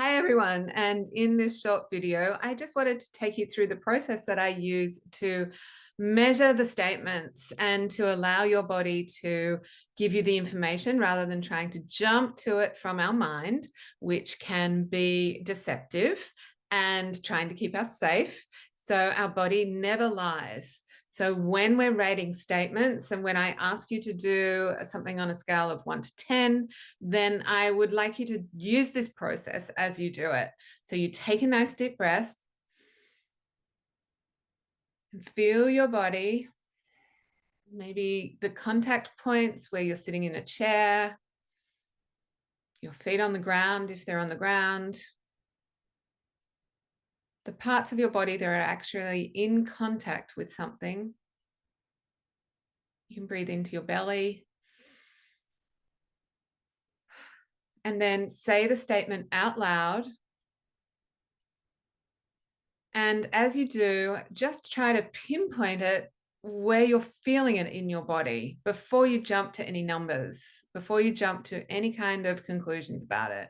Hi everyone, and in this short video, I just wanted to take you through the process that I use to measure the statements and to allow your body to give you the information rather than trying to jump to it from our mind, which can be deceptive and trying to keep us safe. So our body never lies. So when we're rating statements and when I ask you to do something on a scale of 1 to 10, then I would like you to use this process as you do it. So you take a nice deep breath and feel your body, maybe the contact points where you're sitting in a chair, your feet on the ground if they're on the ground, the parts of your body that are actually in contact with something. You can breathe into your belly. And then say the statement out loud. And as you do, just try to pinpoint it where you're feeling it in your body before you jump to any numbers, before you jump to any kind of conclusions about it.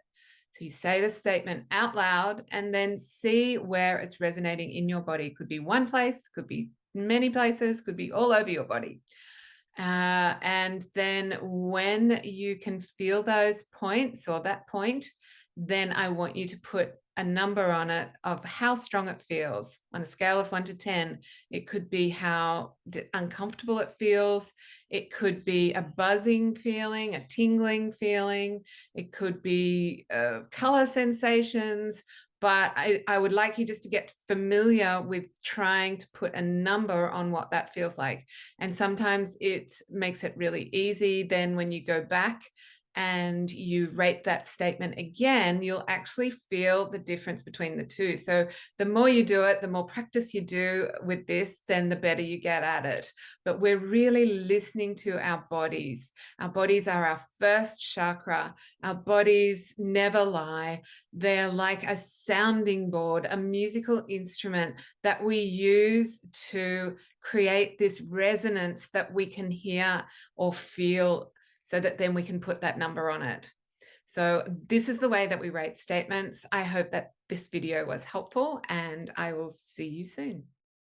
So you say the statement out loud and then see where it's resonating in your body. Could be one place, could be many places, could be all over your body. And then when you can feel those points or that point, then I want you to put a number on it of how strong it feels on a scale of 1 to 10. It could be how uncomfortable it feels. It could be a buzzing feeling, a tingling feeling. It could be color sensations. But I would like you just to get familiar with trying to put a number on what that feels like. And sometimes it makes it really easy. Then when you go back and you rate that statement again, you'll actually feel the difference between the two. So the more you do it, the more practice you do with this, then the better you get at it. But we're really listening to our bodies. Our bodies are our first chakra. Our bodies never lie. They're like a sounding board, a musical instrument that we use to create this resonance that we can hear or feel, so that then we can put that number on it. So this is the way that we rate statements. I hope that this video was helpful and I will see you soon.